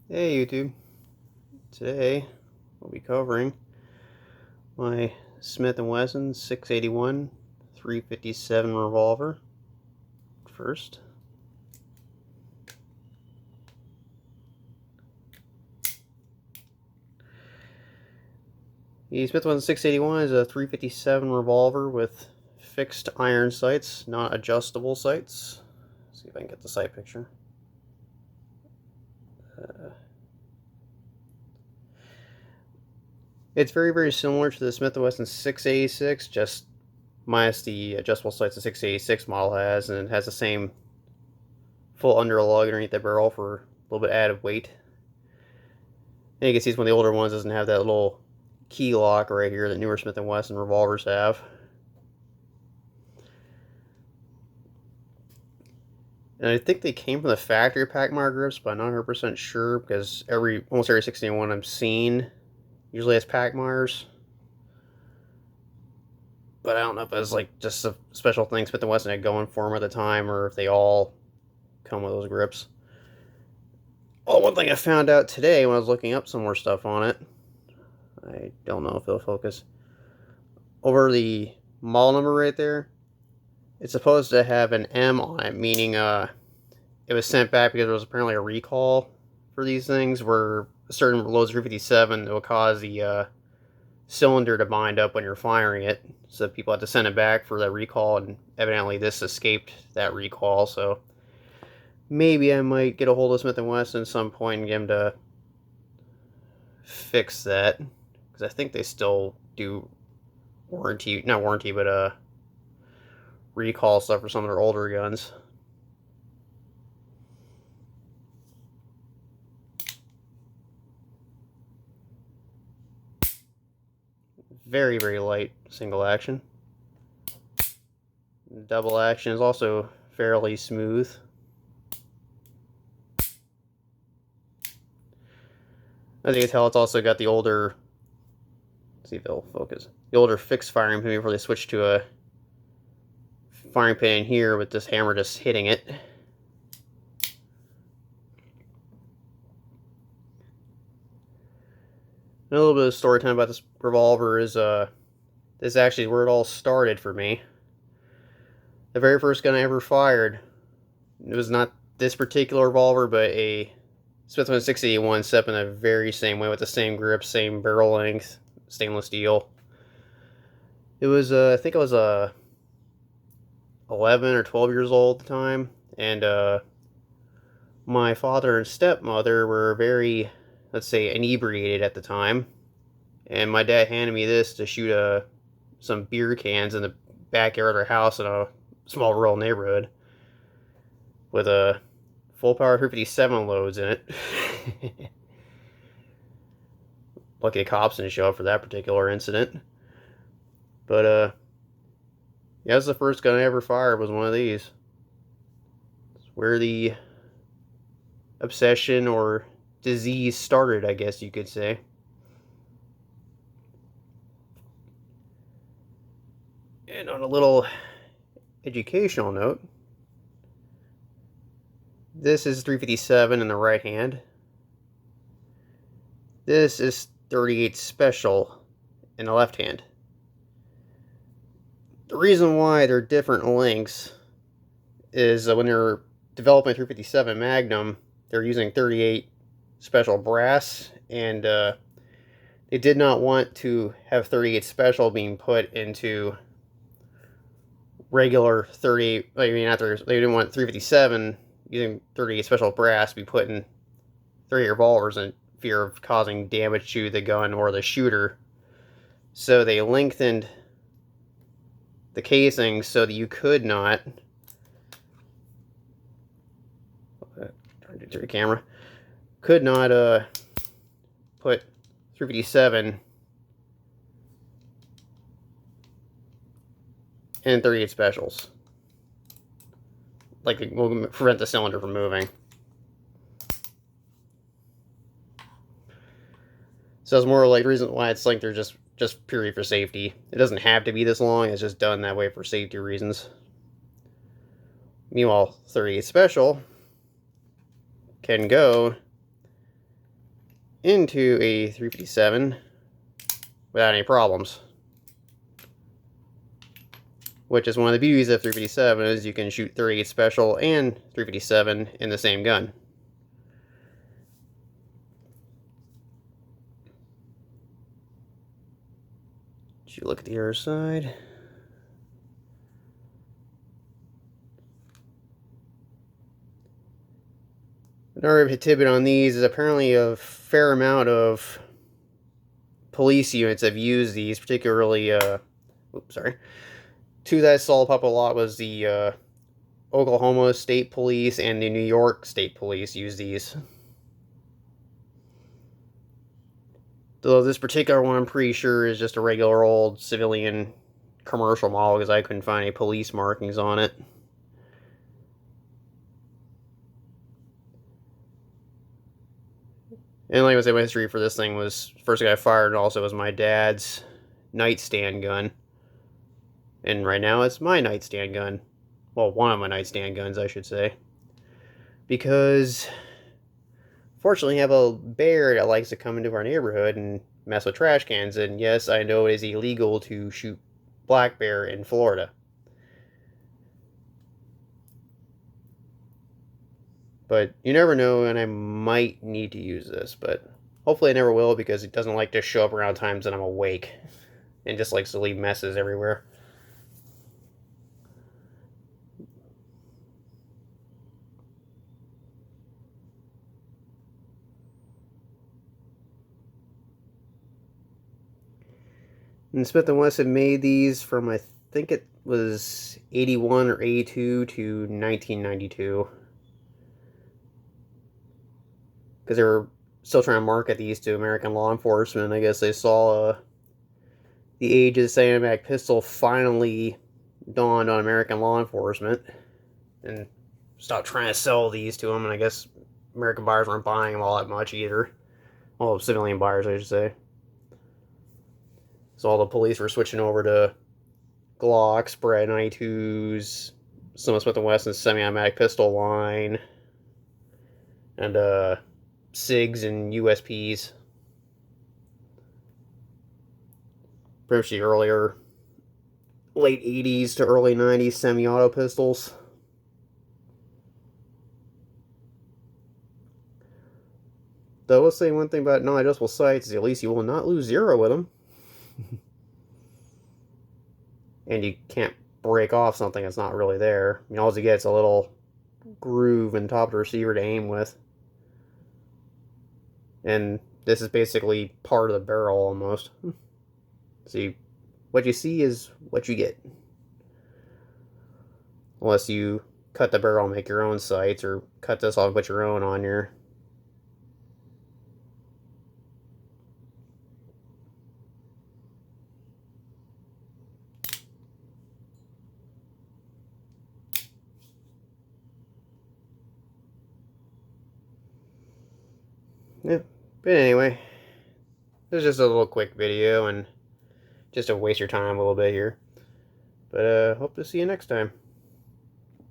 Hey YouTube, today we'll be covering my Smith & Wesson 681 357 revolver first. The Smith & Wesson 681 is a 357 revolver with fixed iron sights, not adjustable sights. Let's see if I can get the sight picture. It's very similar to the Smith & Wesson 686, just minus the adjustable sights the 686 model has, and it has the same full underlug underneath the barrel for a little bit added weight. And you can see it's one of the older ones, doesn't have that little key lock right here that newer Smith & Wesson revolvers have. And I think they came from the factory Packmar grips, but I'm not 100% sure because almost every 681 I'm seeing usually has Packmars. But I don't know if it's like just a special thing Smith & Wesson had going for them at the time, or if they all come with those grips. Oh, one thing I found out today when I was looking up some more stuff on it, I don't know if it'll focus, over the model number right there, it's supposed to have an M on it, meaning it was sent back because there was apparently a recall for these things where certain loads 357 will cause the cylinder to bind up when you're firing it, so people had to send it back for that recall, and evidently this escaped that recall. So maybe I might get a hold of Smith & Wesson at some point and get them to fix that, because I think they still do not warranty, but recall stuff for some of their older guns. Very light single action. Double action is also fairly smooth. As you can tell, it's also got the older, let's see if it'll focus, the older fixed firing pin before they switched to a firing pin in here with this hammer just hitting it. And a little bit of story time about this revolver is this is actually where it all started for me. The very first gun I ever fired, it was not this particular revolver, but a Smith & Wesson 681 set up in the very same way with the same grip, same barrel length, stainless steel. It was I think I was 11 or 12 years old at the time, and my father and stepmother were very, let's say, inebriated at the time, and my dad handed me this to shoot some beer cans in the backyard of our house in a small rural neighborhood with a full power 357 loads in it. Lucky the cops didn't show up for that particular incident. But yeah, that's the first gun I ever fired, was one of these. It's where the obsession or disease started, I guess you could say. And on a little educational note, this is 357 in the right hand. This is 38 Special in the left hand. The reason why they're different lengths is when they're developing 357 Magnum, they're using 38 Special brass, and they did not want to have 38 Special being put into regular 38. I mean, after they didn't want 357 using 38 Special brass to be put in 38 revolvers in fear of causing damage to the gun or the shooter. So they lengthened the casing so that you could not, turn it to the camera, could not put 357 in 38 Specials. Like, it will prevent the cylinder from moving. So it's more like the reason why it's like they're just purely for safety. It doesn't have to be this long, it's just done that way for safety reasons. Meanwhile, 38 Special can go into a 357 without any problems. Which is one of the beauties of 357 is you can shoot 38 Special and 357 in the same gun. You look at the other side. Another tidbit on these is apparently a fair amount of police units have used these, particularly, two that I saw pop a lot was the Oklahoma State Police and the New York State Police use these. Though this particular one I'm pretty sure is just a regular old civilian commercial model because I couldn't find any police markings on it. And like I said, my history for this thing was, first thing I fired and also was my dad's nightstand gun. And right now it's my nightstand gun. Well, one of my nightstand guns, I should say. Because, fortunately, I have a bear that likes to come into our neighborhood and mess with trash cans. And yes, I know it is illegal to shoot black bear in Florida. But you never know, and I might need to use this, but hopefully I never will because it doesn't like to show up around times that I'm awake and just likes to leave messes everywhere. And Smith & Wesson made these from, I think it was 81 or 82 to 1992. Because they were still trying to market these to American law enforcement. I guess they saw the age of the semi-automatic pistol finally dawned on American law enforcement and stopped trying to sell these to them. And I guess American buyers weren't buying them all that much either. Well, civilian buyers, I should say. So all the police were switching over to Glocks, Brad 92s, some of Smith & Wesson's semi-automatic pistol line, and SIGs and USPs. Pretty much the earlier late 80s to early 90s semi-auto pistols. Though, let's say one thing about non-adjustable sights is at least you will not lose zero with them. And you can't break off something that's not really there. I mean, all you get is a little groove in top of the receiver to aim with. And this is basically part of the barrel almost. See, what you see is what you get. Unless you cut the barrel and make your own sights, or cut this off and put your own on here. Yeah, but anyway, this is just a little quick video and just to waste your time a little bit here. But hope to see you next time.